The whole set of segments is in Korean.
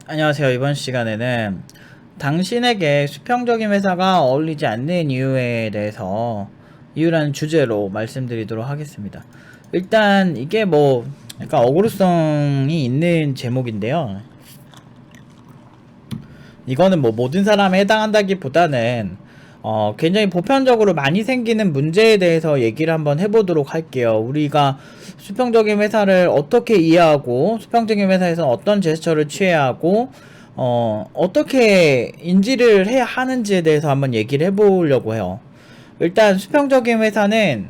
안녕하세요. 이번 시간에는 당신에게 수평적인 회사가 어울리지 않는 이유라는 주제로 말씀드리도록 하겠습니다. 일단 이게 뭐 약간 어그로성이 있는 제목인데요. 이거는 뭐 모든 사람에 해당한다기보다는 굉장히 보편적으로 많이 생기는 문제에 대해서 얘기를 한번 해보도록 할게요. 우리가 수평적인 회사를 어떻게 이해하고 수평적인 회사에서 어떤 제스처를 취해야 하고 어떻게 인지를 해야 하는지에 대해서 한번 얘기를 해보려고 해요. 일단 수평적인 회사는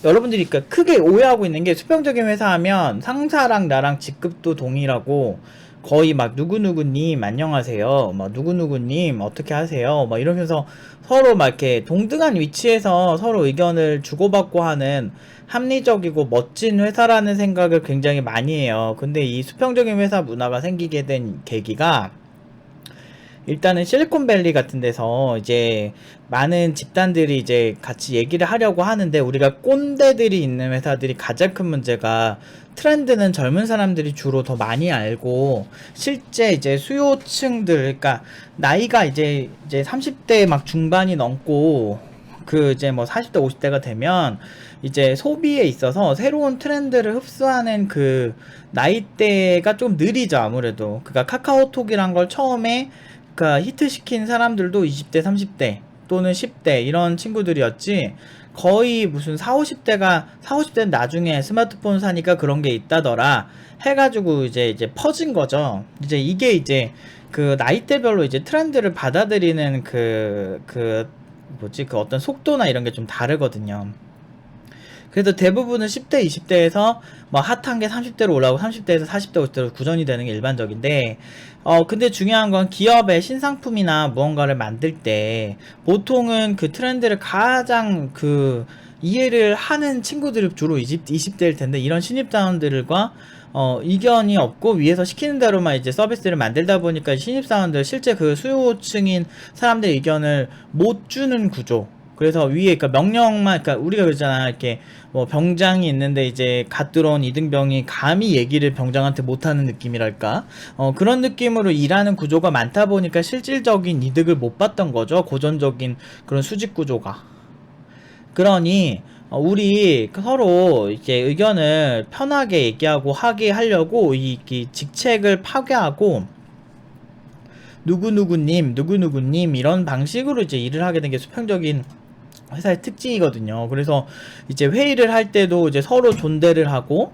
여러분들이 그러니까 크게 오해하고 있는 게, 수평적인 회사 하면 상사랑 나랑 직급도 동일하고 거의 막 누구누구님 안녕하세요, 막 누구누구님 어떻게 하세요, 막 이러면서 서로 막 이렇게 동등한 위치에서 서로 의견을 주고받고 하는 합리적이고 멋진 회사라는 생각을 굉장히 많이 해요. 근데 이 수평적인 회사 문화가 생기게 된 계기가, 일단은 실리콘밸리 같은 데서 이제 많은 집단들이 이제 같이 얘기를 하려고 하는데, 우리가 꼰대들이 있는 회사들이 가장 큰 문제가, 트렌드는 젊은 사람들이 주로 더 많이 알고 실제 이제 수요층들, 그러니까 나이가 이제 30대 막 중반이 넘고 그 이제 뭐 40대 50대가 되면 이제 소비에 있어서 새로운 트렌드를 흡수하는 그 나이대가 좀 느리죠, 아무래도. 그러니까 카카오톡이란 걸 처음에 그러니까 히트시킨 사람들도 20대 30대 또는 10대 이런 친구들이었지, 거의 무슨 40, 50대는 나중에 스마트폰 사니까 그런 게 있다더라 해가지고 이제 퍼진 거죠. 이게 그 나이대별로 이제 트렌드를 받아들이는 그 어떤 속도나 이런 게 좀 다르거든요. 그래서 대부분은 10대, 20대에서 뭐 핫한 게 30대로 올라오고 30대에서 40대, 50대로 구전이 되는 게 일반적인데, 근데 중요한 건 기업의 신상품이나 무언가를 만들 때 보통은 그 트렌드를 가장 이해를 하는 친구들이 주로 20대일 텐데, 이런 신입사원들과 이견이 없고 위에서 시키는 대로만 이제 서비스를 만들다 보니까 신입사원들, 실제 그 수요층인 사람들의 의견을 못 주는 구조. 그래서 위에, 그러니까 명령만, 그러니까 우리가 그러잖아, 이렇게 뭐 병장이 있는데 이제 갓 들어온 이등병이 감히 얘기를 병장한테 못하는 느낌이랄까, 그런 느낌으로 일하는 구조가 많다 보니까 실질적인 이득을 못 봤던 거죠, 고전적인 그런 수직 구조가. 그러니 우리 서로 이제 의견을 편하게 얘기하고 하게 하려고 이 직책을 파괴하고 누구누구님 이런 방식으로 이제 일을 하게 된 게 수평적인 회사의 특징이거든요. 그래서 이제 회의를 할 때도 이제 서로 존대를 하고,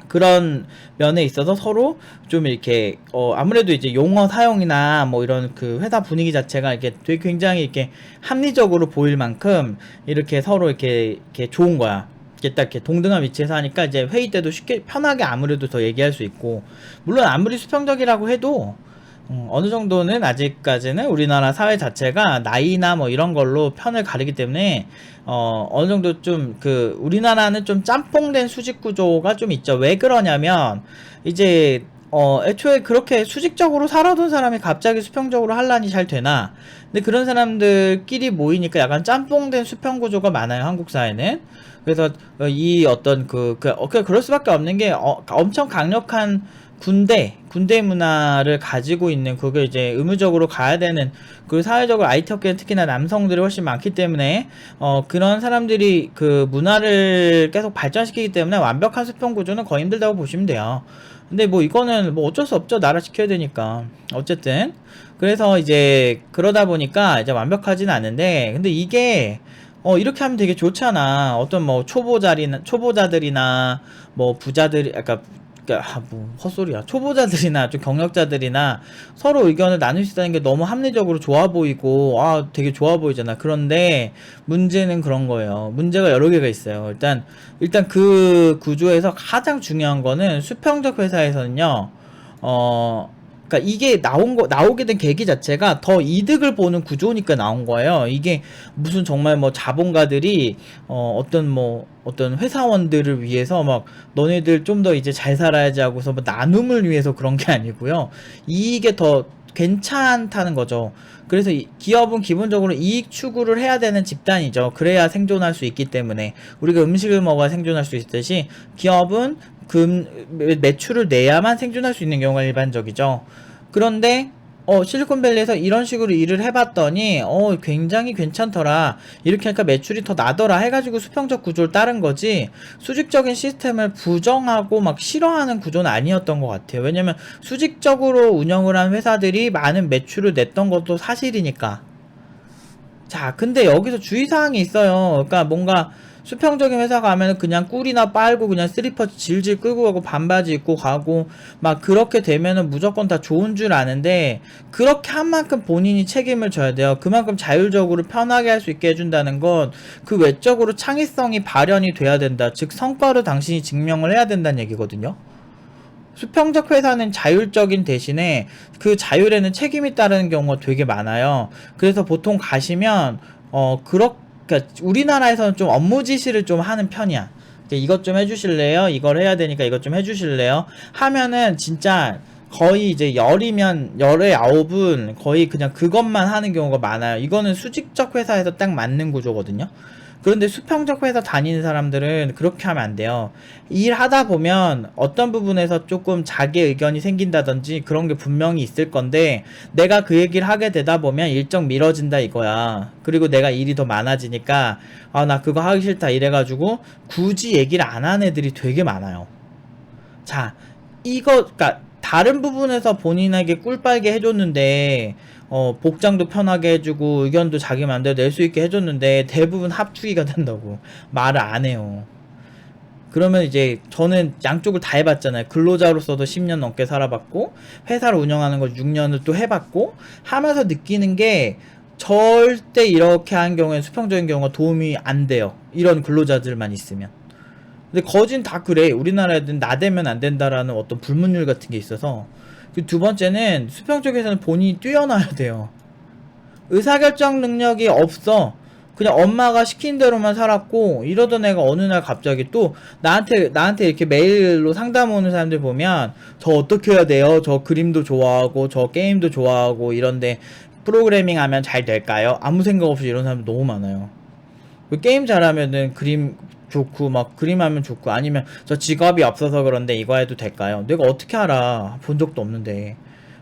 그런 면에 있어서 서로 좀 이렇게 아무래도 이제 용어 사용이나 뭐 이런 그 회사 분위기 자체가 이렇게 되게 굉장히 이렇게 합리적으로 보일 만큼 이렇게 서로 이렇게 좋은 거야. 이렇게 딱 이렇게 동등한 위치에서 하니까 이제 회의 때도 쉽게 편하게 아무래도 더 얘기할 수 있고, 물론 아무리 수평적이라고 해도 어느 정도는 아직까지는 우리나라 사회 자체가 나이나 뭐 이런 걸로 편을 가리기 때문에 어느 정도 좀 우리나라는 좀 짬뽕된 수직 구조가 좀 있죠. 왜 그러냐면 이제 애초에 그렇게 수직적으로 살아둔 사람이 갑자기 수평적으로 할란이 잘 되나? 근데 그런 사람들끼리 모이니까 약간 짬뽕된 수평 구조가 많아요, 한국 사회는. 그래서 이 어떤 그럴 수밖에 없는 게, 엄청 강력한 군대 문화를 가지고 있는, 그게 이제 의무적으로 가야 되는, 그 사회적으로 IT 업계는 특히나 남성들이 훨씬 많기 때문에 그런 사람들이 그 문화를 계속 발전시키기 때문에 완벽한 수평 구조는 거의 힘들다고 보시면 돼요. 근데 뭐 이거는 뭐 어쩔 수 없죠. 나라 지켜야 되니까. 어쨌든 그래서 이제 그러다 보니까 이제 완벽하지는 않은데, 근데 이게 이렇게 하면 되게 좋잖아. 어떤 뭐 초보자들이나 뭐 부자들이, 뭐 헛소리야. 초보자들이나 좀 경력자들이나 서로 의견을 나눌 수 있다는 게 너무 합리적으로 좋아 보이고, 되게 좋아 보이잖아. 그런데 문제는 그런 거예요. 문제가 여러 개가 있어요. 일단 그 구조에서 가장 중요한 거는, 수평적 회사에서는요, 그러니까 이게 나오게 된 계기 자체가 더 이득을 보는 구조니까 나온 거예요. 이게 무슨 정말 뭐 자본가들이 어떤 회사원들을 위해서 막 너네들 좀 더 이제 잘 살아야지 하고서 뭐 나눔을 위해서 그런 게 아니고요. 이게 더 괜찮다는 거죠. 그래서 기업은 기본적으로 이익 추구를 해야 되는 집단이죠. 그래야 생존할 수 있기 때문에, 우리가 음식을 먹어야 생존할 수 있듯이 기업은 매출을 내야만 생존할 수 있는 경우가 일반적이죠. 그런데 실리콘밸리에서 이런 식으로 일을 해봤더니 굉장히 괜찮더라, 이렇게 하니까 매출이 더 나더라 해가지고 수평적 구조를 따른 거지, 수직적인 시스템을 부정하고 막 싫어하는 구조는 아니었던 것 같아요. 왜냐면 수직적으로 운영을 한 회사들이 많은 매출을 냈던 것도 사실이니까. 자, 근데 여기서 주의사항이 있어요. 그러니까 뭔가 수평적인 회사 가면은 그냥 꿀이나 빨고 그냥 슬리퍼 질질 끌고 가고 반바지 입고 가고 막 그렇게 되면은 무조건 다 좋은 줄 아는데, 그렇게 한 만큼 본인이 책임을 져야 돼요. 그만큼 자율적으로 편하게 할 수 있게 해준다는 건 그 외적으로 창의성이 발현이 돼야 된다, 즉 성과로 당신이 증명을 해야 된다는 얘기거든요. 수평적 회사는 자율적인 대신에 그 자율에는 책임이 따르는 경우가 되게 많아요. 그래서 보통 가시면 그러니까 우리나라에서는 좀 업무 지시를 좀 하는 편이야. 이것 좀 해주실래요? 이걸 해야 되니까 이것 좀 해주실래요? 하면은 진짜 거의 이제 열이면 열의 9은 거의 그냥 그것만 하는 경우가 많아요. 이거는 수직적 회사에서 딱 맞는 구조거든요. 그런데 수평적 회사 다니는 사람들은 그렇게 하면 안 돼요. 일하다 보면 어떤 부분에서 조금 자기 의견이 생긴다든지 그런 게 분명히 있을 건데, 내가 그 얘기를 하게 되다 보면 일정 미뤄진다 이거야. 그리고 내가 일이 더 많아지니까 나 그거 하기 싫다 이래가지고 굳이 얘기를 안 하는 애들이 되게 많아요. 자, 그러니까 다른 부분에서 본인에게 꿀빨게 해줬는데 복장도 편하게 해주고 의견도 자기 맘대로 낼 수 있게 해줬는데 대부분 합주기가 된다고 말을 안 해요. 그러면 이제 저는 양쪽을 다 해봤잖아요. 근로자로서도 10년 넘게 살아봤고 회사를 운영하는 걸 6년을 또 해봤고 하면서 느끼는 게, 절대 이렇게 한 경우에 수평적인 경우가 도움이 안 돼요. 이런 근로자들만 있으면. 근데 거진 다 그래. 우리나라에는 나대면 안 된다라는 어떤 불문율 같은 게 있어서. 그 두 번째는 수평적에서는 본인이 뛰어나야 돼요. 의사결정 능력이 없어. 그냥 엄마가 시킨 대로만 살았고 이러던 애가 어느 날 갑자기 또 나한테 이렇게 메일로 상담 오는 사람들 보면 저 어떻게 해야 돼요? 저 그림도 좋아하고 저 게임도 좋아하고 이런데 프로그래밍 하면 잘 될까요? 아무 생각 없이 이런 사람 너무 많아요. 게임 잘하면은 그림 좋고 막 그림하면 좋고, 아니면 저 직업이 없어서 그런데 이거 해도 될까요? 내가 어떻게 알아? 본 적도 없는데.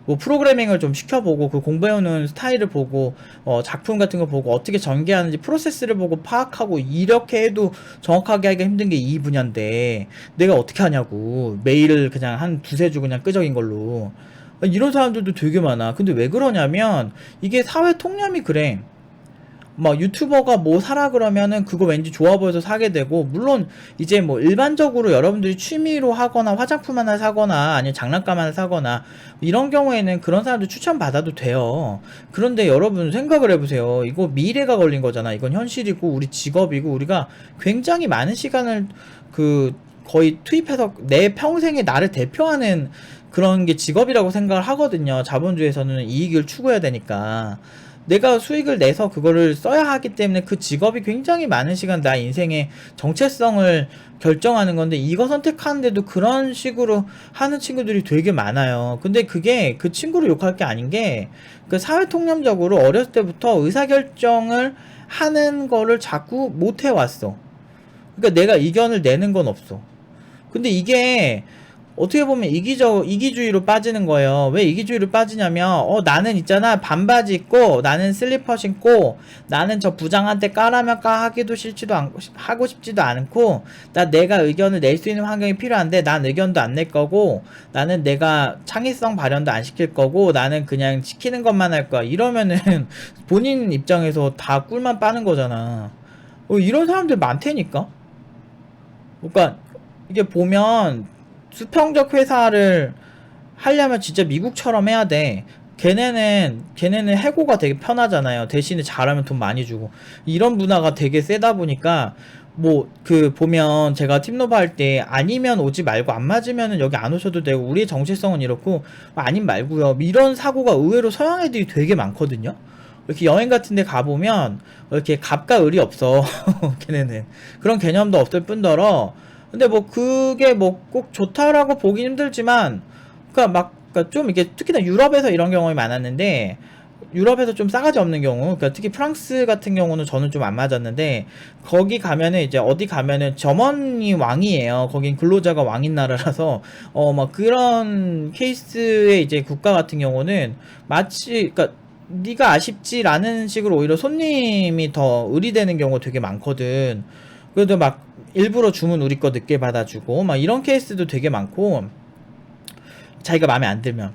뭐 프로그래밍을 좀 시켜보고 그 공부해오는 스타일을 보고 작품 같은 거 보고 어떻게 전개하는지 프로세스를 보고 파악하고 이렇게 해도 정확하게 하기가 힘든 게 이 분야인데 내가 어떻게 하냐고. 메일을 그냥 한 두세 줄 그냥 끄적인 걸로. 이런 사람들도 되게 많아. 근데 왜 그러냐면 이게 사회 통념이 그래. 막 유튜버가 뭐 사라 그러면은 그거 왠지 좋아 보여서 사게 되고, 물론 이제 뭐 일반적으로 여러분들이 취미로 하거나 화장품 하나 사거나 아니면 장난감 하나 사거나 이런 경우에는 그런 사람들 추천 받아도 돼요. 그런데 여러분 생각을 해보세요. 이거 미래가 걸린 거잖아. 이건 현실이고 우리 직업이고 우리가 굉장히 많은 시간을 거의 투입해서 내 평생에 나를 대표하는 그런 게 직업이라고 생각을 하거든요. 자본주의에서는 이익을 추구해야 되니까. 내가 수익을 내서 그거를 써야 하기 때문에 그 직업이 굉장히 많은 시간 나 인생의 정체성을 결정하는 건데, 이거 선택하는데도 그런 식으로 하는 친구들이 되게 많아요. 근데 그게 그 친구를 욕할 게 아닌 게, 그 사회 통념적으로 어렸을 때부터 의사결정을 하는 거를 자꾸 못 해왔어. 그러니까 내가 의견을 내는 건 없어. 근데 이게 어떻게 보면 이기주의로 빠지는 거예요. 왜 이기주의로 빠지냐면, 나는 있잖아, 반바지 입고, 나는 슬리퍼 신고, 나는 저 부장한테 까라면 하기도 싫지도 않고, 하고 싶지도 않고, 내가 의견을 낼 수 있는 환경이 필요한데, 난 의견도 안 낼 거고, 나는 내가 창의성 발현도 안 시킬 거고, 나는 그냥 시키는 것만 할 거야. 이러면은, 본인 입장에서 다 꿀만 빠는 거잖아. 이런 사람들 많다니까? 그러니까, 이게 보면, 수평적 회사를 하려면 진짜 미국처럼 해야 돼. 걔네는 해고가 되게 편하잖아요. 대신에 잘하면 돈 많이 주고. 이런 문화가 되게 세다 보니까, 보면 제가 팀노바 할 때 아니면 오지 말고 안 맞으면은 여기 안 오셔도 되고, 우리의 정체성은 이렇고, 아님 말고요. 이런 사고가 의외로 서양 애들이 되게 많거든요. 이렇게 여행 같은 데 가보면, 이렇게 갑과 을이 없어. 걔네는. 그런 개념도 없을 뿐더러, 근데 그게 꼭 좋다라고 보기 힘들지만, 그니까 좀 이게 특히나 유럽에서 이런 경험이 많았는데, 유럽에서 좀 싸가지 없는 경우, 그러니까 특히 프랑스 같은 경우는 저는 좀 안 맞았는데, 거기 가면은 이제 어디 가면은 점원이 왕이에요. 거긴 근로자가 왕인 나라라서 막 그런 케이스의 이제 국가 같은 경우는 마치 그러니까 네가 아쉽지라는 식으로 오히려 손님이 더 의리되는 경우가 되게 많거든. 그래도 막 일부러 주문 우리 거 늦게 받아주고 막 이런 케이스도 되게 많고, 자기가 마음에 안 들면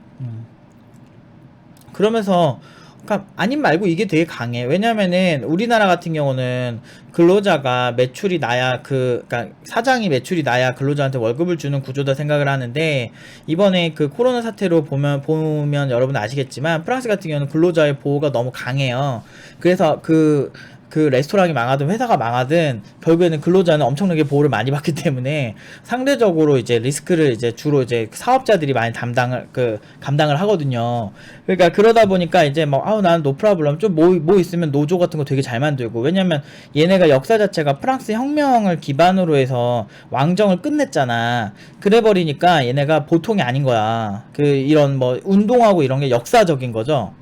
그러면서, 그러니까 아님 말고 이게 되게 강해. 왜냐면은 우리나라 같은 경우는 근로자가 매출이 나야 그러니까 사장이 매출이 나야 근로자한테 월급을 주는 구조다 생각을 하는데, 이번에 그 코로나 사태로 보면 여러분 아시겠지만 프랑스 같은 경우는 근로자의 보호가 너무 강해요. 그래서 그 레스토랑이 망하든 회사가 망하든 결국에는 근로자는 엄청나게 보호를 많이 받기 때문에 상대적으로 이제 리스크를 이제 주로 이제 사업자들이 많이 감당을 하거든요. 그러니까 그러다 보니까 이제 뭐 나는 노 프라블럼 좀 뭐 있으면 노조 같은 거 되게 잘 만들고, 왜냐면 얘네가 역사 자체가 프랑스 혁명을 기반으로 해서 왕정을 끝냈잖아. 그래 버리니까 얘네가 보통이 아닌 거야. 이런 뭐 운동하고 이런 게 역사적인 거죠.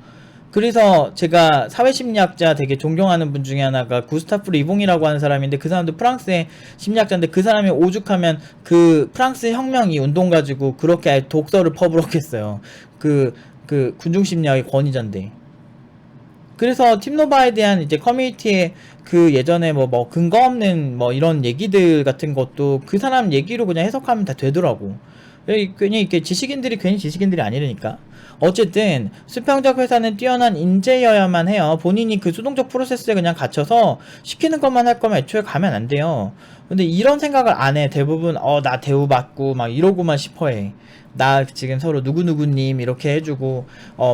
그래서 제가 사회심리학자 되게 존경하는 분 중에 하나가 구스타프 리봉이라고 하는 사람인데, 그 사람도 프랑스의 심리학자인데, 그 사람이 오죽하면 그 프랑스 혁명이 운동 가지고 그렇게 독서를 퍼부었겠어요. 군중심리학의 권위자인데. 그래서 팀노바에 대한 이제 커뮤니티에 그 예전에 뭐 근거 없는 뭐 이런 얘기들 같은 것도 그 사람 얘기로 그냥 해석하면 다 되더라고. 괜히 이렇게 지식인들이 괜히 지식인들이 아니라니까. 어쨌든 수평적 회사는 뛰어난 인재여야만 해요. 본인이 그 수동적 프로세스에 그냥 갇혀서 시키는 것만 할 거면 애초에 가면 안 돼요. 근데 이런 생각을 안 해. 대부분 나 대우받고 막 이러고만 싶어해. 나 지금 서로 누구누구님 이렇게 해주고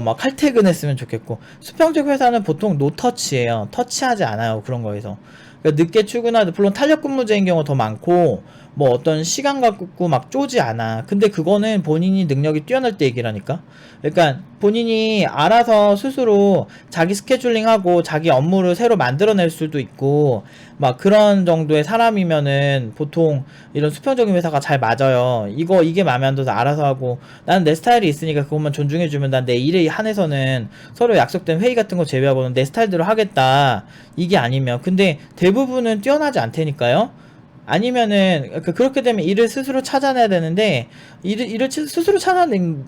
막 칼퇴근했으면 좋겠고. 수평적 회사는 보통 노터치예요. 터치하지 않아요, 그런 거에서. 그러니까 늦게 출근하도, 물론 탄력근무제인 경우가 더 많고 뭐 어떤 시간 갖고 막 쪼지 않아. 근데 그거는 본인이 능력이 뛰어날 때 얘기라니까. 그러니까 본인이 알아서 스스로 자기 스케줄링하고 자기 업무를 새로 만들어낼 수도 있고 막 그런 정도의 사람이면은 보통 이런 수평적인 회사가 잘 맞아요. 이게 마음에 안 들어서 알아서 하고, 나는 내 스타일이 있으니까 그것만 존중해주면 난 내 일에 한해서는 서로 약속된 회의 같은 거 제외하고는 내 스타일대로 하겠다, 이게 아니면. 근데 대부분은 뛰어나지 않다니까요. 아니면은 그렇게 되면 일을 스스로 찾아내야 되는데, 일을 스스로 찾아낸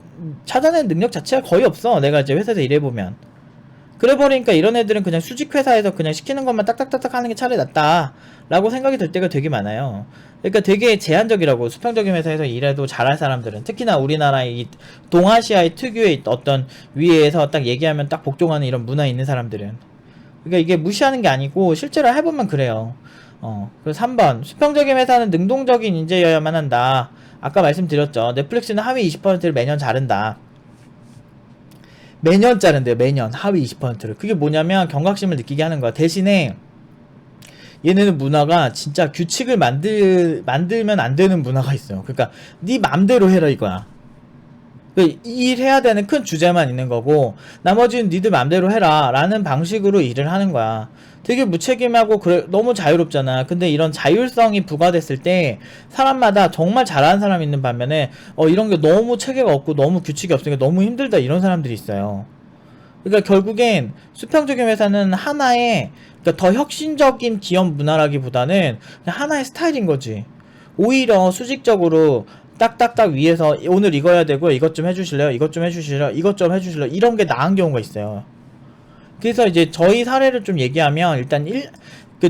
능력 자체가 거의 없어. 내가 이제 회사에서 일해보면. 그래 버리니까 이런 애들은 그냥 수직 회사에서 그냥 시키는 것만 딱딱딱딱 하는 게 차라리 낫다 라고 생각이 들 때가 되게 많아요. 그러니까 되게 제한적이라고, 수평적인 회사에서 일해도 잘할 사람들은. 특히나 우리나라의 이 동아시아의 특유의 어떤 위에서 딱 얘기하면 딱 복종하는 이런 문화 있는 사람들은. 그러니까 이게 무시하는 게 아니고 실제로 해보면 그래요. 그래서 3번, 수평적인 회사는 능동적인 인재여야만 한다. 아까 말씀드렸죠. 넷플릭스는 하위 20%를 매년 자른다. 매년 자른대요. 매년 하위 20%를. 그게 뭐냐면 경각심을 느끼게 하는 거야. 대신에 얘네는 문화가 진짜 규칙을 만들면 안 되는 문화가 있어요. 그러니까 네 맘대로 해라 이거야. 일해야 되는 큰 주제만 있는 거고 나머지는 니들 맘대로 해라 라는 방식으로 일을 하는 거야. 되게 무책임하고 너무 자유롭잖아. 근데 이런 자율성이 부과됐을 때 사람마다 정말 잘하는 사람이 있는 반면에 이런 게 너무 체계가 없고 너무 규칙이 없으니까 너무 힘들다, 이런 사람들이 있어요. 그러니까 결국엔 수평적인 회사는 하나의, 그러니까 더 혁신적인 기업 문화라기보다는 그냥 하나의 스타일인 거지. 오히려 수직적으로 딱딱딱 위에서 오늘 이거 해야 되고 이것 좀 해주실래요? 이것 좀 해주실래요? 이것 좀 해주실래요? 이런 게 나은 경우가 있어요. 그래서 이제 저희 사례를 좀 얘기하면, 일단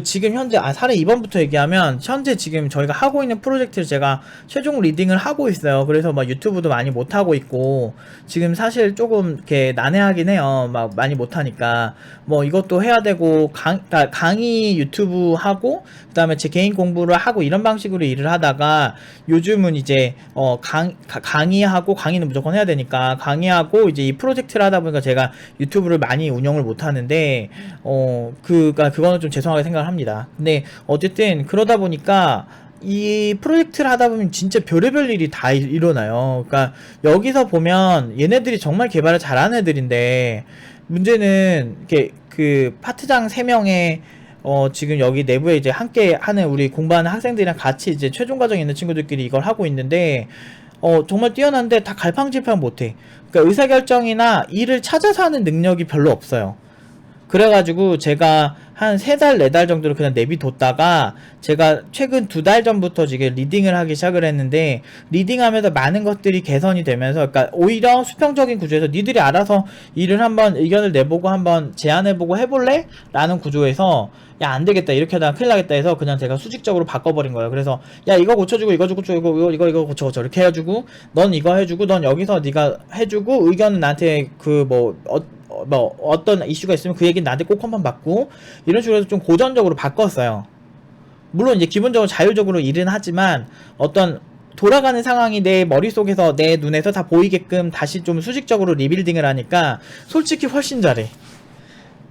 지금 현재 사례 2번부터 얘기하면, 현재 지금 저희가 하고 있는 프로젝트를 제가 최종 리딩을 하고 있어요. 그래서 막 유튜브도 많이 못 하고 있고 지금 사실 조금 이렇게 난해하긴 해요. 막 많이 못 하니까 뭐 이것도 해야 되고 강의 유튜브 하고 그다음에 제 개인 공부를 하고 이런 방식으로 일을 하다가, 요즘은 이제 강의하고, 강의는 무조건 해야 되니까 강의하고 이제 이 프로젝트를 하다 보니까 제가 유튜브를 많이 운영을 못 하는데 그거는 좀 죄송하게 생각을 합니다. 근데 어쨌든 그러다 보니까 이 프로젝트를 하다 보면 진짜 별의별 일이 다 일어나요. 그러니까 여기서 보면 얘네들이 정말 개발을 잘하는 애들인데, 문제는 이렇게 파트장 3명에 지금 여기 내부에 이제 함께 하는 우리 공부하는 학생들이랑 같이 이제 최종 과정에 있는 친구들끼리 이걸 하고 있는데, 정말 뛰어난데 다 갈팡질팡 못해. 그러니까 의사결정이나 일을 찾아서 하는 능력이 별로 없어요. 그래가지고 제가 한 3달, 4달 정도를 그냥 내비뒀다가 제가 최근 2달 전부터 지금 리딩을 하기 시작을 했는데, 리딩하면서 많은 것들이 개선이 되면서, 그러니까 오히려 수평적인 구조에서 니들이 알아서 일을 한번 의견을 내보고 한번 제안해보고 해볼래? 라는 구조에서 야 안되겠다 이렇게 하다가 큰일 나겠다 해서 그냥 제가 수직적으로 바꿔버린 거예요. 그래서 야 이거 고쳐주고 이거 고쳐주고 이거 고쳐 이렇게 해주고, 넌 이거 해주고, 넌 여기서 네가 해주고, 의견은 나한테 어떤 이슈가 있으면 그 얘기는 나한테 꼭 한번 받고, 이런 식으로 해서 좀 고전적으로 바꿨어요. 물론 이제 기본적으로 자율적으로 일은 하지만 어떤 돌아가는 상황이 내 머릿속에서 내 눈에서 다 보이게끔 다시 좀 수직적으로 리빌딩을 하니까 솔직히 훨씬 잘해.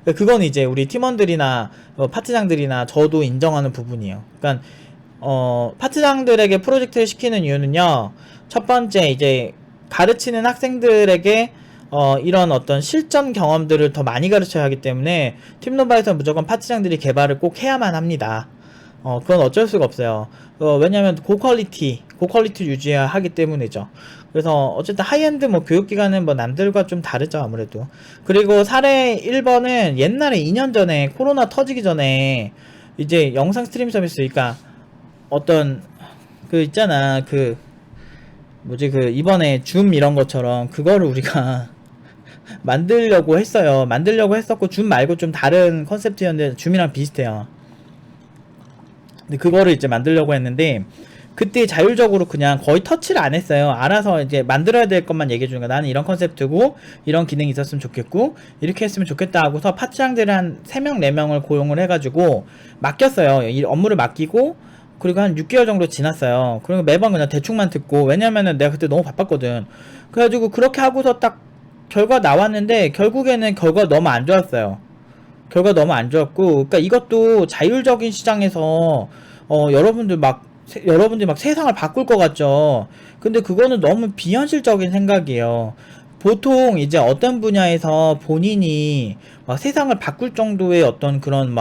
그건 이제 우리 팀원들이나 파트장들이나 저도 인정하는 부분이에요. 그러니까 파트장들에게 프로젝트를 시키는 이유는요, 첫 번째 이제 가르치는 학생들에게 이런 어떤 실전 경험들을 더 많이 가르쳐야 하기 때문에 팀노바에서 무조건 파트장들이 개발을 꼭 해야만 합니다. 그건 어쩔 수가 없어요. 왜냐면 고퀄리티 유지해야 하기 때문이죠. 그래서 어쨌든 하이엔드 교육기관은 남들과 좀 다르죠, 아무래도. 그리고 사례 1번은 옛날에 2년 전에 코로나 터지기 전에 이제 영상 스트림 서비스, 그러니까 어떤 있잖아, 이번에 줌 이런 것처럼 그거를 우리가 만들려고 했어요. 만들려고 했었고, 줌 말고 좀 다른 컨셉트였는데 줌이랑 비슷해요. 근데 그거를 이제 만들려고 했는데 그때 자율적으로 그냥 거의 터치를 안 했어요. 알아서 이제 만들어야 될 것만 얘기해 주는 거야. 나는 이런 컨셉트고 이런 기능이 있었으면 좋겠고 이렇게 했으면 좋겠다 하고서 파트장들을 한 3명 4명을 고용을 해가지고 맡겼어요. 이 업무를 맡기고, 그리고 한 6개월 정도 지났어요. 그리고 매번 그냥 대충만 듣고, 왜냐면은 내가 그때 너무 바빴거든. 그래가지고 그렇게 하고서 딱 결과 나왔는데 결국에는 결과가 너무 안 좋았어요. 결과가 너무 안 좋았고, 그러니까 이것도 자율적인 시장에서 여러분들 막 세상을 바꿀 것 같죠. 근데 그거는 너무 비현실적인 생각이에요. 보통 이제 어떤 분야에서 본인이 막 세상을 바꿀 정도의 어떤 그런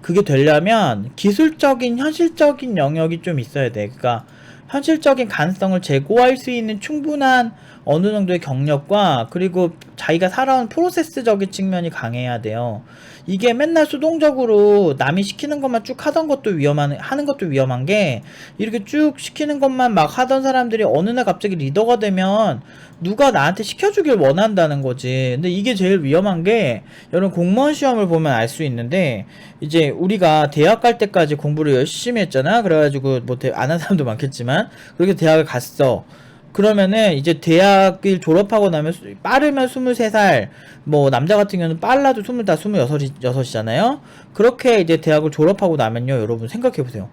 그게 되려면 기술적인 현실적인 영역이 좀 있어야 돼. 그러니까 현실적인 가능성을 제고할 수 있는 충분한 어느 정도의 경력과, 그리고 자기가 살아온 프로세스적인 측면이 강해야 돼요. 이게 맨날 수동적으로 남이 시키는 것만 쭉 하는 것도 위험한 게, 이렇게 쭉 시키는 것만 막 하던 사람들이 어느 날 갑자기 리더가 되면 누가 나한테 시켜주길 원한다는 거지. 근데 이게 제일 위험한 게, 여러분 공무원 시험을 보면 알 수 있는데, 이제 우리가 대학 갈 때까지 공부를 열심히 했잖아. 그래가지고 안 한 사람도 많겠지만 그렇게 대학을 갔어. 그러면은 이제 대학을 졸업하고 나면 빠르면 23살, 남자 같은 경우는 빨라도 25, 26이잖아요. 그렇게 이제 대학을 졸업하고 나면요, 여러분 생각해보세요.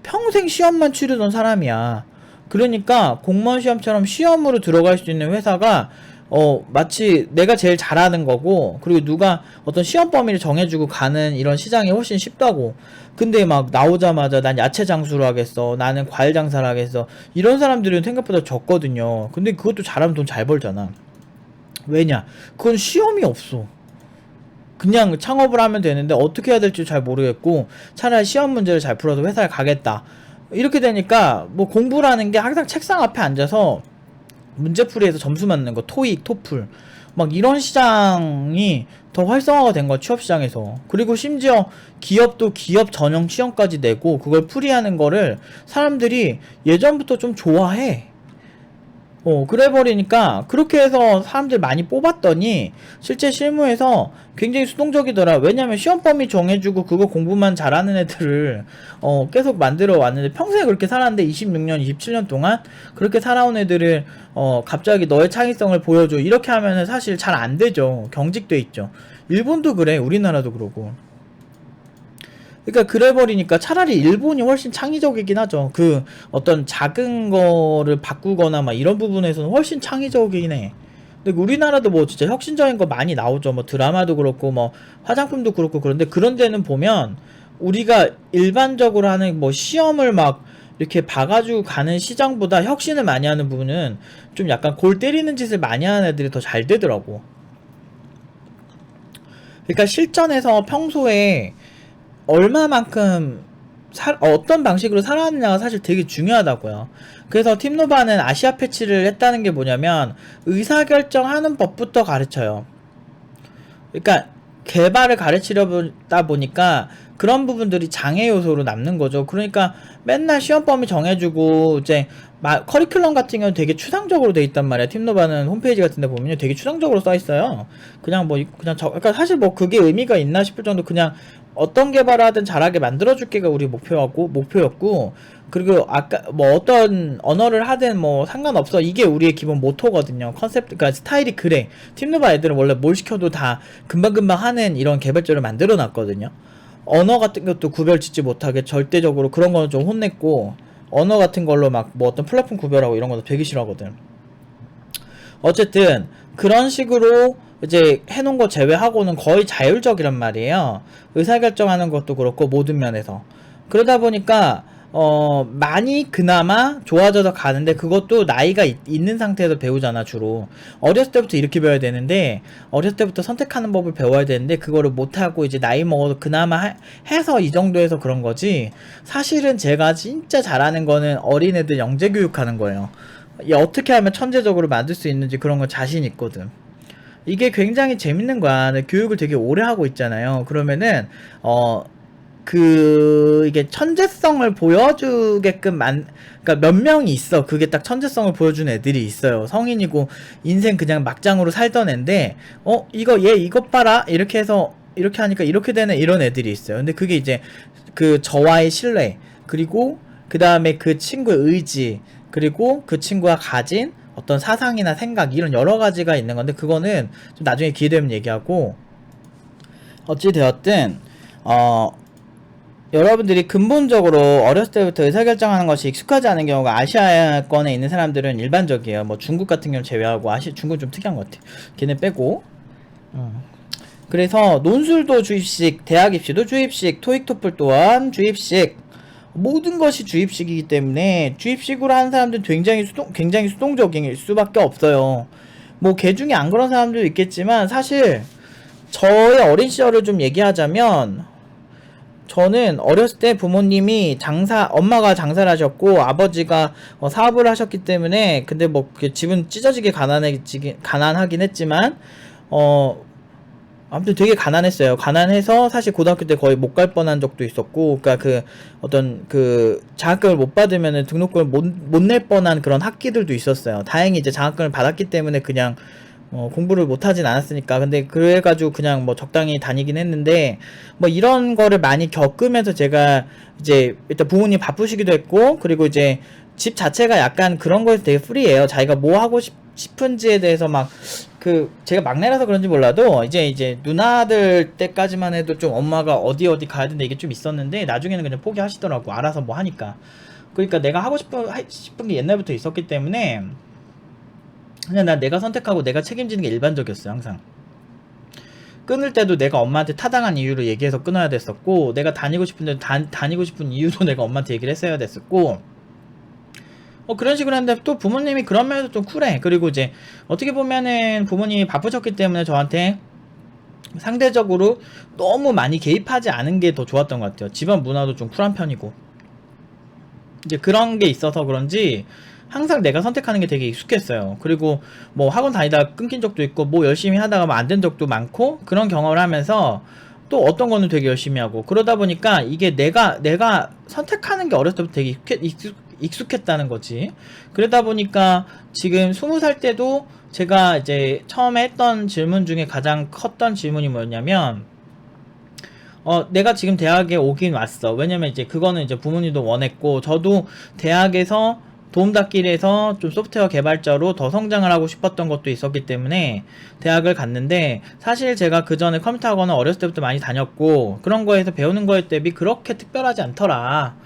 평생 시험만 치르던 사람이야. 그러니까 공무원 시험처럼 시험으로 들어갈 수 있는 회사가 마치 내가 제일 잘하는 거고, 그리고 누가 어떤 시험 범위를 정해주고 가는 이런 시장이 훨씬 쉽다고. 근데 나오자마자 난 야채 장수를 하겠어, 나는 과일 장사를 하겠어, 이런 사람들은 생각보다 적거든요. 근데 그것도 잘하면 돈 잘 벌잖아. 왜냐? 그건 시험이 없어. 그냥 창업을 하면 되는데 어떻게 해야 될지 잘 모르겠고, 차라리 시험 문제를 잘 풀어서 회사를 가겠다, 이렇게 되니까 공부라는 게 항상 책상 앞에 앉아서 문제풀이에서 점수 맞는 거, 토익, 토플 이런 시장이 더 활성화가 된 거야, 취업시장에서. 그리고 심지어 기업도 기업 전용 시험까지 내고 그걸 풀이하는 거를 사람들이 예전부터 좀 좋아해. 그래 버리니까 그렇게 해서 사람들 많이 뽑았더니 실제 실무에서 굉장히 수동적이더라. 왜냐면 시험 범위 정해주고 그거 공부만 잘하는 애들을 계속 만들어 왔는데, 평생 그렇게 살았는데 26년 27년 동안 그렇게 살아온 애들을 갑자기 너의 창의성을 보여줘 이렇게 하면은 사실 잘 안 되죠. 경직돼 있죠. 일본도 그래, 우리나라도 그러고. 그러니까 그래 버리니까 차라리 일본이 훨씬 창의적이긴 하죠. 어떤 작은 거를 바꾸거나 이런 부분에서는 훨씬 창의적이긴 해. 근데 우리나라도 진짜 혁신적인 거 많이 나오죠. 드라마도 그렇고 화장품도 그렇고. 그런데 그런 데는 보면 우리가 일반적으로 하는 시험을 이렇게 봐가지고 가는 시장보다 혁신을 많이 하는 부분은 좀 약간 골 때리는 짓을 많이 하는 애들이 더 잘 되더라고. 그러니까 실전에서 평소에 얼마만큼 어떤 방식으로 살아왔느냐가 사실 되게 중요하다고요. 그래서 팀노바는 아시아 패치를 했다는 게 뭐냐면 의사결정하는 법부터 가르쳐요. 그러니까 개발을 가르치려다 보니까 그런 부분들이 장애 요소로 남는 거죠. 그러니까 맨날 시험 범위 정해주고 이제 커리큘럼 같은 경우는 되게 추상적으로 돼 있단 말이야. 팀노바는 홈페이지 같은 데 보면요 되게 추상적으로 써 있어요. 그냥 뭐 그냥 그러니까 사실 뭐 그게 의미가 있나 싶을 정도 그냥 어떤 개발을 하든 잘하게 만들어줄게가 우리 목표였고, 그리고 아까 뭐 어떤 언어를 하든 뭐 상관없어, 이게 우리의 기본 모토거든요. 컨셉, 그러니까 스타일이 그래. 팀노바 애들은 원래 뭘 시켜도 다 금방금방 하는 이런 개발자를 만들어 놨거든요. 언어 같은 것도 구별 짓지 못하게 절대적으로 그런 거는 좀 혼냈고, 언어 같은 걸로 막 뭐 어떤 플랫폼 구별하고 이런 것도 되게 싫어하거든. 어쨌든 그런 식으로 이제 해놓은 거 제외하고는 거의 자율적이란 말이에요. 의사결정하는 것도 그렇고 모든 면에서. 그러다 보니까 많이 그나마 좋아져서 가는데, 그것도 나이가 있는 상태에서 배우잖아. 주로 어렸을 때부터 이렇게 배워야 되는데, 어렸을 때부터 선택하는 법을 배워야 되는데 그거를 못하고 이제 나이 먹어서 그나마 해서 이 정도에서 그런 거지. 사실은 제가 진짜 잘하는 거는 어린애들 영재교육하는 거예요. 어떻게 하면 천재적으로 만들 수 있는지 그런 건 자신 있거든. 이게 굉장히 재밌는 거야. 교육을 되게 오래 하고 있잖아요. 그러면은 이게 천재성을 보여주게끔 그러니까 몇 명이 있어. 그게 딱 천재성을 보여주는 애들이 있어요. 성인이고 인생 그냥 막장으로 살던 애인데 이거 얘 이것 봐라 이렇게 해서 이렇게 하니까 이렇게 되는 이런 애들이 있어요. 근데 그게 이제 그 저와의 신뢰, 그리고 그 다음에 그 친구의 의지, 그리고 그 친구가 가진 어떤 사상이나 생각, 이런 여러 가지가 있는 건데, 그거는 좀 나중에 기회 되면 얘기하고, 어찌되었든 여러분들이 근본적으로 어렸을 때부터 의사결정하는 것이 익숙하지 않은 경우가 아시아권에 있는 사람들은 일반적이에요. 뭐 중국 같은 경우는 제외하고, 중국은 좀 특이한 것 같아. 걔네 빼고. 그래서 논술도 주입식, 대학 입시도 주입식, 토익 토플 또한 주입식, 모든 것이 주입식이기 때문에 주입식으로 하는 사람들은 굉장히 수동적일 수밖에 없어요. 뭐 개 중에 안 그런 사람들도 있겠지만, 사실 저의 어린 시절을 좀 얘기하자면, 저는 어렸을 때 부모님이 엄마가 장사를 하셨고 아버지가 사업을 하셨기 때문에, 근데 뭐 집은 찢어지게 가난하긴 했지만 아무튼 되게 가난했어요. 가난해서 사실 고등학교 때 거의 못 갈 뻔한 적도 있었고, 그러니까 어떤 장학금을 못 받으면은 등록금을 못 낼 뻔한 그런 학기들도 있었어요. 다행히 이제 장학금을 받았기 때문에 그냥 공부를 못 하진 않았으니까. 근데 그래가지고 그냥 뭐 적당히 다니긴 했는데, 뭐 이런 거를 많이 겪으면서 제가 이제 일단 부모님 바쁘시기도 했고, 그리고 이제 집 자체가 약간 그런 거에서 되게 프리해요. 자기가 뭐 하고 싶은지에 대해서 제가 막내라서 그런지 몰라도 이제 누나들 때까지만 해도 좀 엄마가 어디 가야 되는데 이게 좀 있었는데, 나중에는 그냥 포기하시더라고. 알아서 뭐 하니까. 그러니까 내가 하고 싶은 게 옛날부터 있었기 때문에 그냥 내가 선택하고 내가 책임지는 게 일반적이었어요. 항상 끊을 때도 내가 엄마한테 타당한 이유로 얘기해서 끊어야 됐었고, 내가 다니고 싶은데 다니고 싶은 이유도 내가 엄마한테 얘기를 했어야 됐었고, 그런 식으로 했는데 또 부모님이 그런 면에서 좀 쿨해. 그리고 이제 어떻게 보면은 부모님이 바쁘셨기 때문에 저한테 상대적으로 너무 많이 개입하지 않은 게 더 좋았던 것 같아요. 집안 문화도 좀 쿨한 편이고, 이제 그런 게 있어서 그런지 항상 내가 선택하는 게 되게 익숙했어요. 그리고 뭐 학원 다니다가 끊긴 적도 있고, 뭐 열심히 하다가 뭐 안 된 적도 많고, 그런 경험을 하면서 또 어떤 거는 되게 열심히 하고, 그러다 보니까 이게 내가 선택하는 게 어렸을 때부터 되게 익숙했다는 거지. 그러다 보니까 지금 20살 때도 제가 이제 처음에 했던 질문 중에 가장 컸던 질문이 뭐였냐면, 내가 지금 대학에 오긴 왔어. 왜냐면 이제 그거는 이제 부모님도 원했고, 저도 대학에서 도움닫기에서 좀 소프트웨어 개발자로 더 성장을 하고 싶었던 것도 있었기 때문에 대학을 갔는데, 사실 제가 그 전에 컴퓨터 학원을 어렸을 때부터 많이 다녔고, 그런 거에서 배우는 거에 대비 그렇게 특별하지 않더라.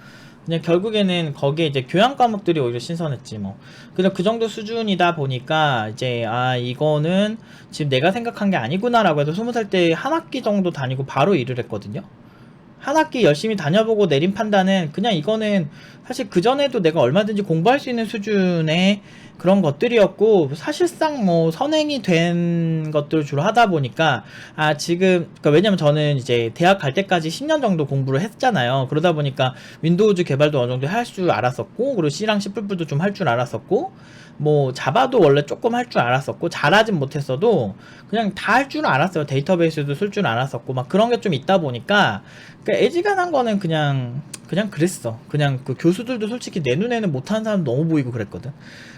그냥 결국에는 거기에 이제 교양 과목들이 오히려 신선했지 뭐. 그냥 그 정도 수준이다 보니까 이제 이거는 지금 내가 생각한 게 아니구나라고 해서 20살 때 한 학기 정도 다니고 바로 일을 했거든요. 한 학기 열심히 다녀보고 내린 판단은 그냥 이거는 사실 그전에도 내가 얼마든지 공부할 수 있는 수준의 그런 것들이었고, 사실상 뭐 선행이 된 것들을 주로 하다 보니까, 지금, 그러니까 왜냐면 저는 이제 대학 갈 때까지 10년 정도 공부를 했잖아요. 그러다 보니까 윈도우즈 개발도 어느 정도 할 줄 알았었고, 그리고 C랑 C++도 좀 할 줄 알았었고, 뭐 자바도 원래 조금 할 줄 알았었고, 잘하진 못했어도 그냥 다 할 줄 알았어요. 데이터베이스도 쓸 줄 알았었고, 막 그런 게 좀 있다 보니까, 그러니까 애지간한 거는 그냥 그랬어. 그냥 그 교수들도 솔직히 내 눈에는 못하는 사람 너무 보이고 그랬거든.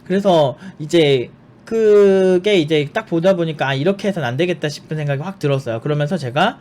그래서 이제 그게 이제 딱 보다 보니까 이렇게 해서는 안 되겠다 싶은 생각이 확 들었어요. 그러면서 제가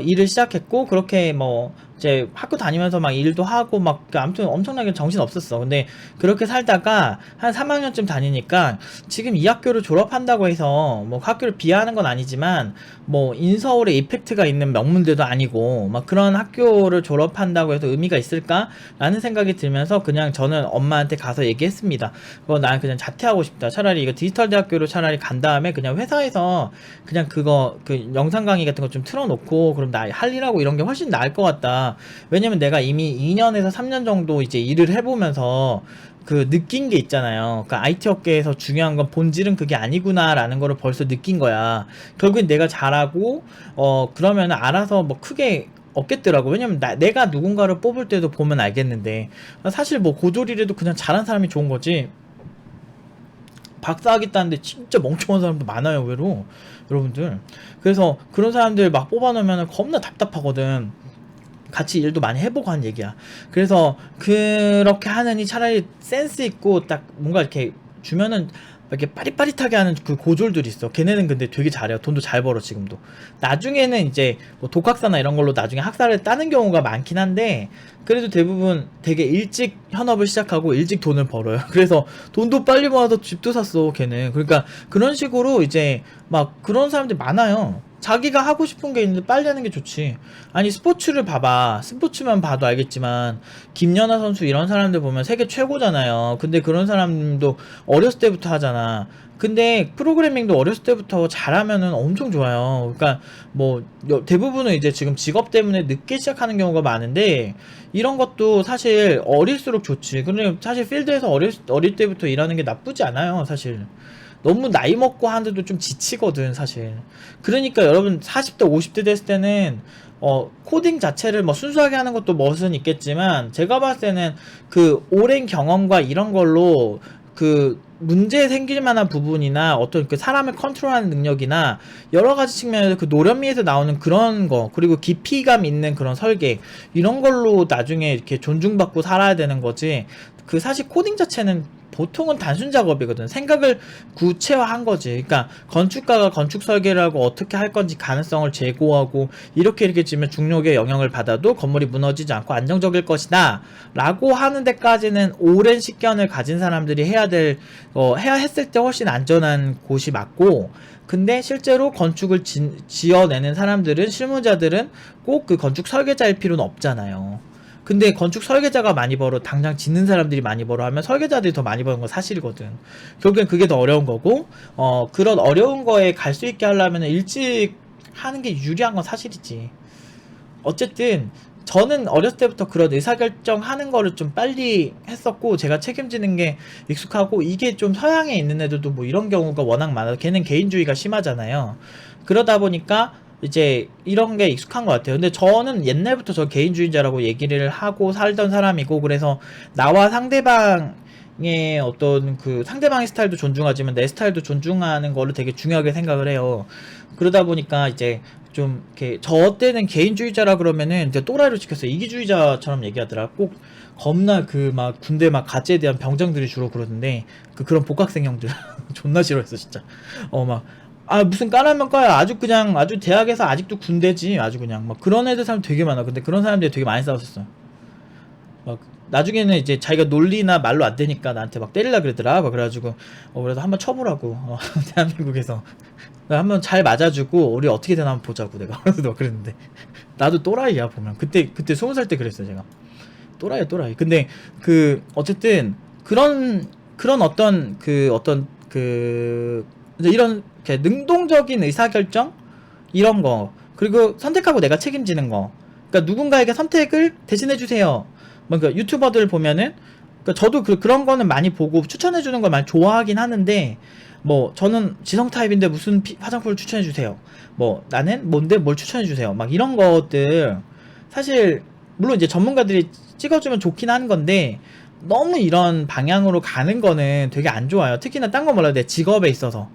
일을 시작했고, 그렇게 뭐 이제 학교 다니면서 막 일도 하고 막 아무튼 엄청나게 정신 없었어. 근데 그렇게 살다가 한 3학년쯤 다니니까, 지금 이 학교를 졸업한다고 해서 뭐 학교를 비하하는 건 아니지만 뭐 인서울에 이펙트가 있는 명문대도 아니고 막 그런 학교를 졸업한다고 해서 의미가 있을까라는 생각이 들면서, 그냥 저는 엄마한테 가서 얘기했습니다. 난 그냥 자퇴하고 싶다. 차라리 이거 디지털 대학교로 차라리 간 다음에 그냥 회사에서 그냥 그거 그 영상 강의 같은 거 좀 틀어놓고 그럼 나 할 일하고 이런 게 훨씬 나을 것 같다. 왜냐면 내가 이미 2년에서 3년 정도 이제 일을 해보면서 그 느낀 게 있잖아요. 그러니까 IT 업계에서 중요한 건 본질은 그게 아니구나라는 거를 벌써 느낀 거야. 결국엔 내가 잘하고 그러면 알아서 뭐 크게 없겠더라고. 왜냐면 내가 누군가를 뽑을 때도 보면 알겠는데, 사실 뭐 고졸이라도 그냥 잘한 사람이 좋은 거지, 박사하겠다는데 진짜 멍청한 사람도 많아요, 의외로. 여러분들. 그래서 그런 사람들 막 뽑아놓으면 겁나 답답하거든. 같이 일도 많이 해보고 한 얘기야. 그래서 그렇게 하느니 차라리 센스 있고 딱 뭔가 이렇게 주면은 이렇게 빠릿빠릿하게 하는 그 고졸들이 있어. 걔네는 근데 되게 잘해요. 돈도 잘 벌어 지금도. 나중에는 이제 뭐 독학사나 이런 걸로 나중에 학사를 따는 경우가 많긴 한데, 그래도 대부분 되게 일찍 현업을 시작하고 일찍 돈을 벌어요. 그래서 돈도 빨리 모아서 집도 샀어 걔는. 그러니까 그런 식으로 이제 막 그런 사람들이 많아요. 자기가 하고 싶은 게 있는데 빨리 하는 게 좋지. 아니 스포츠를 봐봐. 스포츠만 봐도 알겠지만 김연아 선수 이런 사람들 보면 세계 최고잖아요. 근데 그런 사람도 어렸을 때부터 하잖아. 근데 프로그래밍도 어렸을 때부터 잘하면은 엄청 좋아요. 그러니까 뭐 대부분은 이제 지금 직업 때문에 늦게 시작하는 경우가 많은데, 이런 것도 사실 어릴수록 좋지. 근데 사실 필드에서 어릴 때부터 일하는 게 나쁘지 않아요, 사실. 너무 나이 먹고 하는데도 좀 지치거든, 사실. 그러니까 여러분 40대 50대 됐을 때는 코딩 자체를 뭐 순수하게 하는 것도 멋은 있겠지만, 제가 봤을 때는 그 오랜 경험과 이런 걸로 그 문제 생길 만한 부분이나 어떤 그 사람을 컨트롤하는 능력이나 여러 가지 측면에서 그 노련미에서 나오는 그런 거, 그리고 깊이감 있는 그런 설계, 이런 걸로 나중에 이렇게 존중받고 살아야 되는 거지. 그 사실 코딩 자체는 보통은 단순 작업이거든. 생각을 구체화한 거지. 그러니까 건축가가 건축 설계를 하고 어떻게 할 건지 가능성을 제고하고, 이렇게 지으면 중력의 영향을 받아도 건물이 무너지지 않고 안정적일 것이다 라고 하는 데까지는 오랜 식견을 가진 사람들이 해야 했을 때 훨씬 안전한 곳이 맞고, 근데 실제로 건축을 지어내는 사람들은, 실무자들은 꼭 그 건축 설계자일 필요는 없잖아요. 근데 건축 설계자가 많이 벌어, 당장 짓는 사람들이 많이 벌어 하면 설계자들이 더 많이 버는 건 사실이거든. 결국엔 그게 더 어려운 거고, 그런 어려운 거에 갈 수 있게 하려면 일찍 하는 게 유리한 건 사실이지. 어쨌든 저는 어렸을 때부터 그런 의사결정 하는 거를 좀 빨리 했었고, 제가 책임지는 게 익숙하고, 이게 좀 서양에 있는 애들도 뭐 이런 경우가 워낙 많아서, 걔는 개인주의가 심하잖아요. 그러다 보니까 이제 이런 게 익숙한 것 같아요. 근데 저는 옛날부터 저 개인주의자라고 얘기를 하고 살던 사람이고, 그래서 나와 상대방의 어떤 그 상대방의 스타일도 존중하지만 내 스타일도 존중하는 거를 되게 중요하게 생각을 해요. 그러다 보니까 이제 좀 이렇게, 저 때는 개인주의자라 그러면은 이제 또라이로 지켰어요. 이기주의자처럼 얘기하더라. 꼭 겁나 그 막 군대 막 가치에 대한 병장들이 주로 그러던데, 그런 복학생 형들 존나 싫어했어 진짜. 막 무슨 까라면 까야. 아주 그냥 아주 대학에서 아직도 군대지. 아주 그냥 막 그런 애들 사람 되게 많아. 근데 그런 사람들이 되게 많이 싸웠었어. 막 나중에는 이제 자기가 논리나 말로 안 되니까 나한테 막 때리려 그러더라. 막 그래가지고 그래서 한번 쳐보라고. 대한민국에서 한번 잘 맞아주고 우리 어떻게 되나 한번 보자고 내가. 그래서 막 그랬는데, 나도 또라이야 보면. 그때 20살 때 그랬어요 제가. 또라이야 또라이. 근데 어쨌든 그런 어떤 이제 이런 능동적인 의사결정 이런 거, 그리고 선택하고 내가 책임지는 거, 그러니까 누군가에게 선택을 대신해 주세요. 그러니까 유튜버들 보면은, 그러니까 저도 그런 거는 많이 보고 추천해 주는 걸 많이 좋아하긴 하는데, 뭐 저는 지성 타입인데 무슨 화장품을 추천해 주세요. 뭐 나는 뭔데 뭘 추천해 주세요. 막 이런 것들 사실 물론 이제 전문가들이 찍어주면 좋긴 한 건데, 너무 이런 방향으로 가는 거는 되게 안 좋아요. 특히나 딴 거 몰라도 내 직업에 있어서.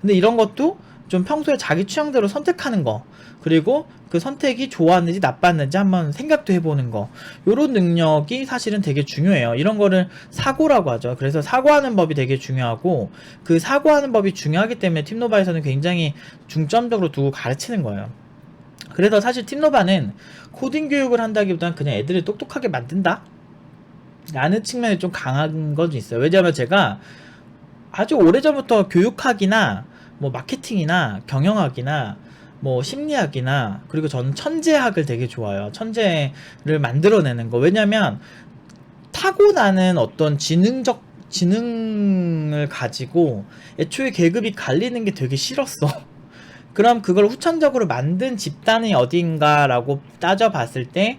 근데 이런 것도 좀 평소에 자기 취향대로 선택하는 거, 그리고 그 선택이 좋았는지 나빴는지 한번 생각도 해보는 거, 요런 능력이 사실은 되게 중요해요. 이런 거를 사고라고 하죠. 그래서 사고하는 법이 되게 중요하고, 그 사고하는 법이 중요하기 때문에 팀노바에서는 굉장히 중점적으로 두고 가르치는 거예요. 그래서 사실 팀노바는 코딩 교육을 한다기보다는 그냥 애들을 똑똑하게 만든다 라는 측면이 좀 강한 건 있어요. 왜냐하면 제가 아주 오래전부터 교육학이나 뭐 마케팅이나 경영학이나 뭐 심리학이나, 그리고 저는 천재학을 되게 좋아해요. 천재를 만들어내는 거. 왜냐면 타고나는 어떤 지능을 가지고 애초에 계급이 갈리는 게 되게 싫었어. 그럼 그걸 후천적으로 만든 집단이 어딘가라고 따져봤을 때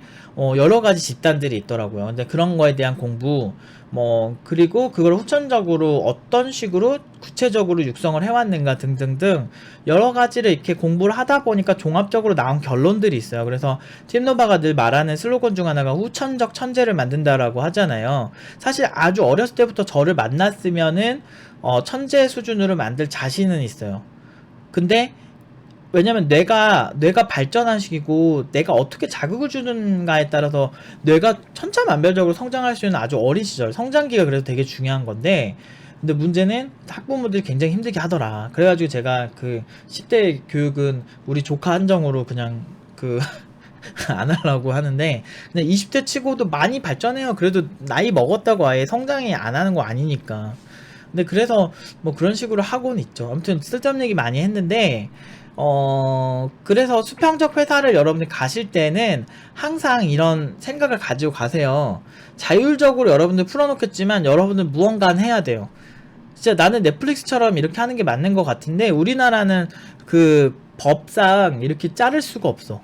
여러 가지 집단들이 있더라고요. 근데 그런 거에 대한 공부, 뭐 그리고 그걸 후천적으로 어떤 식으로 구체적으로 육성을 해왔는가 등등등 여러 가지를 이렇게 공부를 하다 보니까 종합적으로 나온 결론들이 있어요. 그래서 팀노바가 늘 말하는 슬로건 중 하나가 후천적 천재를 만든다라고 하잖아요. 사실 아주 어렸을 때부터 저를 만났으면은 천재 수준으로 만들 자신은 있어요. 근데 왜냐면 뇌가 발전한 시기고, 내가 어떻게 자극을 주는가에 따라서 뇌가 천차만별적으로 성장할 수 있는 아주 어린 시절, 성장기가 그래서 되게 중요한 건데, 근데 문제는 학부모들이 굉장히 힘들게 하더라. 그래가지고 제가 그 10대 교육은 우리 조카 한정으로 그냥 안 하려고 하는데, 근데 20대 치고도 많이 발전해요. 그래도 나이 먹었다고 아예 성장이 안 하는 거 아니니까. 근데 그래서 뭐 그런 식으로 하고는 있죠. 아무튼 쓸데없는 얘기 많이 했는데, 그래서 수평적 회사를 여러분들 가실 때는 항상 이런 생각을 가지고 가세요. 자율적으로 여러분들 풀어놓겠지만 여러분들 무언가는 해야 돼요. 진짜 나는 넷플릭스처럼 이렇게 하는 게 맞는 것 같은데, 우리나라는 그 법상 이렇게 자를 수가 없어.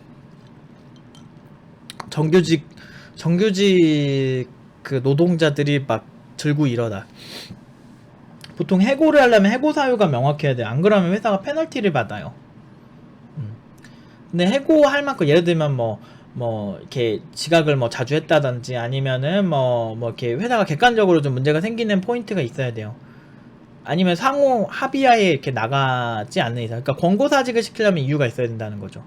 정규직 그 노동자들이 막 들고 일어나. 보통 해고를 하려면 해고 사유가 명확해야 돼. 안 그러면 회사가 페널티를 받아요. 근데 해고할 만큼, 예를 들면 이렇게 지각을 뭐 자주 했다든지, 아니면은 이렇게 회사가 객관적으로 좀 문제가 생기는 포인트가 있어야 돼요. 아니면 상호 합의하에 이렇게 나가지 않는 이상, 그러니까 권고사직을 시키려면 이유가 있어야 된다는 거죠.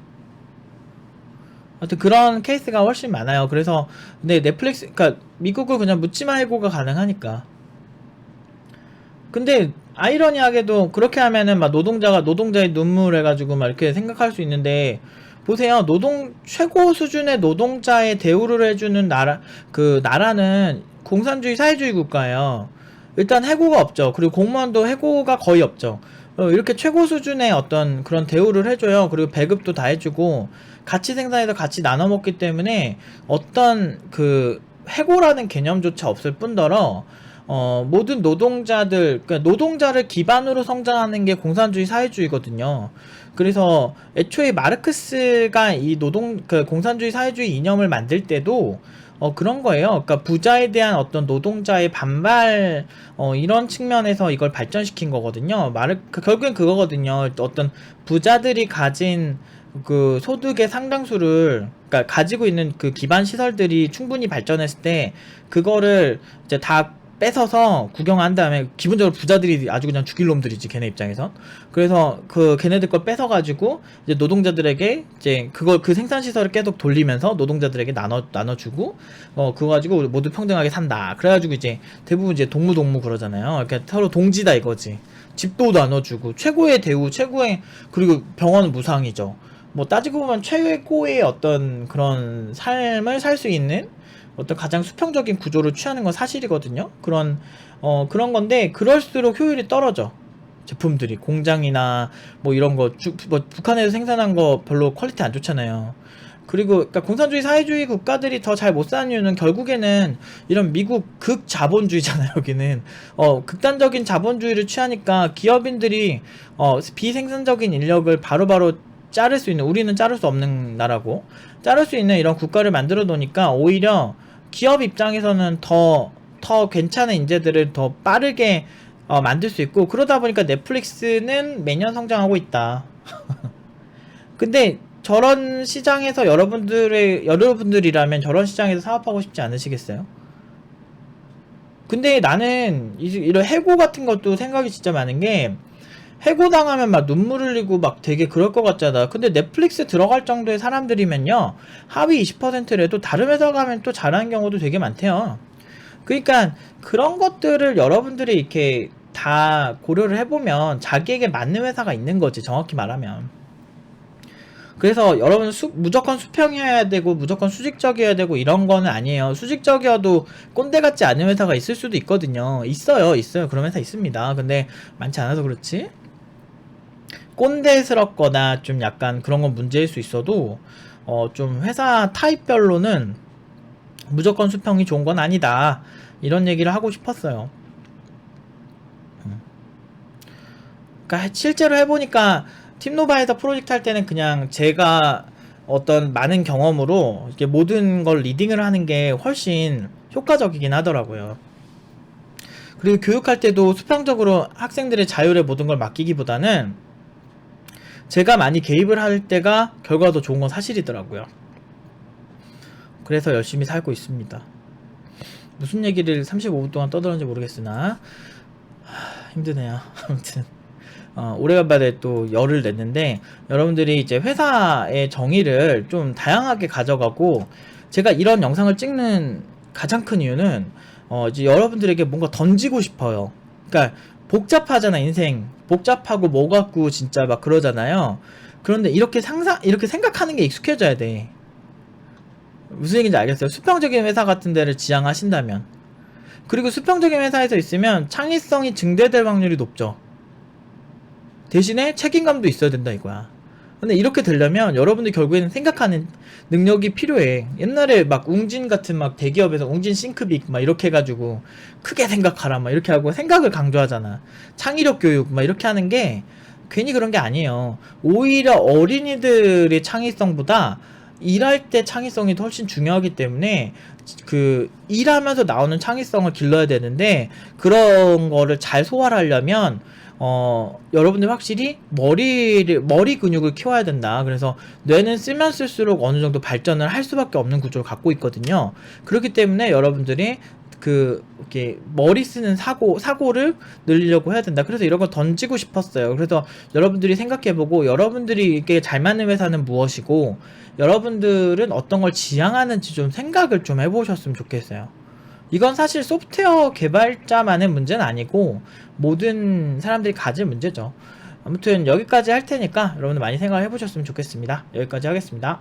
하여튼 그런 케이스가 훨씬 많아요. 그래서 근데 넷플릭스, 그러니까 미국은 그냥 묻지마 해고가 가능하니까. 근데 아이러니하게도 그렇게 하면은 막 노동자의 눈물 해가지고 막 이렇게 생각할 수 있는데, 보세요. 최고 수준의 노동자의 대우를 해주는 나라는 공산주의 사회주의 국가예요. 일단 해고가 없죠. 그리고 공무원도 해고가 거의 없죠. 이렇게 최고 수준의 어떤 그런 대우를 해줘요. 그리고 배급도 다 해주고 같이 생산해서 같이 나눠 먹기 때문에 어떤 그 해고라는 개념조차 없을 뿐더러 모든 노동자들, 그러니까 노동자를 기반으로 성장하는 게 공산주의 사회주의거든요. 그래서 애초에 마르크스가 이 공산주의 사회주의 이념을 만들 때도 그런 거예요. 그러니까 부자에 대한 어떤 노동자의 반발, 이런 측면에서 이걸 발전시킨 거거든요. 결국엔 그거거든요. 어떤 부자들이 가진 그 소득의 상당수를, 그러니까 가지고 있는 그 기반 시설들이 충분히 발전했을 때 그거를 이제 다 뺏어서 구경한 다음에, 기본적으로 부자들이 아주 그냥 죽일 놈들이지 걔네 입장에선. 그래서 걔네들 걸 뺏어가지고 이제 노동자들에게 이제 그 생산 시설을 계속 돌리면서 노동자들에게 나눠주고, 그거 가지고 우리 모두 평등하게 산다. 그래가지고 이제 대부분 이제 동무 그러잖아요. 이렇게 서로 동지다 이거지. 집도 나눠주고 최고의 대우, 그리고 병원은 무상이죠. 뭐 따지고 보면 최고의 어떤 그런 삶을 살 수 있는 어떤 가장 수평적인 구조를 취하는 건 사실이거든요. 그런 건데, 그럴수록 효율이 떨어져. 제품들이 공장이나 뭐 이런 거 북한에서 생산한 거 별로 퀄리티 안 좋잖아요. 그리고 그러니까 공산주의 사회주의 국가들이 더 잘 못 사는 이유는 결국에는 이런 미국 극자본주의잖아요. 여기는 극단적인 자본주의를 취하니까 기업인들이 비생산적인 인력을 바로바로 자를 수 있는, 우리는 자를 수 없는 나라고 자를 수 있는 이런 국가를 만들어 놓으니까 오히려 기업 입장에서는 더 괜찮은 인재들을 더 빠르게 만들 수 있고, 그러다 보니까 넷플릭스는 매년 성장하고 있다. 근데 저런 시장에서 여러분들이라면 저런 시장에서 사업하고 싶지 않으시겠어요? 근데 나는 이런 해고 같은 것도 생각이 진짜 많은 게, 해고 당하면 막 눈물 흘리고 막 되게 그럴 것 같잖아. 근데 넷플릭스 들어갈 정도의 사람들이면요, 하위 20%래도 다른 회사 가면 또 잘하는 경우도 되게 많대요. 그러니까 그런 것들을 여러분들이 이렇게 다 고려를 해보면 자기에게 맞는 회사가 있는 거지, 정확히 말하면. 그래서 여러분 무조건 수평이어야 되고 무조건 수직적이어야 되고 이런 거는 아니에요. 수직적이어도 꼰대 같지 않은 회사가 있을 수도 있거든요. 있어요. 그런 회사 있습니다. 근데 많지 않아서 그렇지. 꼰대스럽거나 좀 약간 그런 건 문제일 수 있어도 좀 회사 타입별로는 무조건 수평이 좋은 건 아니다, 이런 얘기를 하고 싶었어요. 그러니까 실제로 해보니까 팀노바에서 프로젝트 할 때는 그냥 제가 어떤 많은 경험으로 이렇게 모든 걸 리딩을 하는 게 훨씬 효과적이긴 하더라고요. 그리고 교육할 때도 수평적으로 학생들의 자율에 모든 걸 맡기기보다는 제가 많이 개입을 할 때가 결과가 더 좋은 건 사실이더라고요. 그래서 열심히 살고 있습니다. 무슨 얘기를 35분 동안 떠들었는지 모르겠으나 힘드네요. 아무튼 오래간만에 또 열을 냈는데, 여러분들이 이제 회사의 정의를 좀 다양하게 가져가고, 제가 이런 영상을 찍는 가장 큰 이유는 이제 여러분들에게 뭔가 던지고 싶어요. 그러니까 복잡하잖아, 인생. 복잡하고 뭐 같고 진짜 막 그러잖아요. 그런데 이렇게 생각하는 게 익숙해져야 돼. 무슨 얘기인지 알겠어요? 수평적인 회사 같은 데를 지향하신다면. 그리고 수평적인 회사에서 있으면 창의성이 증대될 확률이 높죠. 대신에 책임감도 있어야 된다 이거야. 근데 이렇게 되려면 여러분들 결국에는 생각하는 능력이 필요해. 옛날에 막 웅진 같은 막 대기업에서 웅진 싱크빅 막 이렇게 해가지고 크게 생각하라 막 이렇게 하고 생각을 강조하잖아. 창의력 교육 막 이렇게 하는 게 괜히 그런 게 아니에요. 오히려 어린이들의 창의성보다 일할 때 창의성이 훨씬 중요하기 때문에 그 일하면서 나오는 창의성을 길러야 되는데, 그런 거를 잘 소화를 하려면 여러분들 확실히 머리 근육을 키워야 된다. 그래서 뇌는 쓰면 쓸수록 어느 정도 발전을 할 수밖에 없는 구조를 갖고 있거든요. 그렇기 때문에 여러분들이 이렇게 머리 쓰는 사고를 늘리려고 해야 된다. 그래서 이런 거 던지고 싶었어요. 그래서 여러분들이 생각해보고, 여러분들이 이게 잘 맞는 회사는 무엇이고, 여러분들은 어떤 걸 지향하는지 좀 생각을 좀 해보셨으면 좋겠어요. 이건 사실 소프트웨어 개발자만의 문제는 아니고 모든 사람들이 가질 문제죠. 아무튼 여기까지 할 테니까 여러분들 많이 생각해 보셨으면 좋겠습니다. 여기까지 하겠습니다.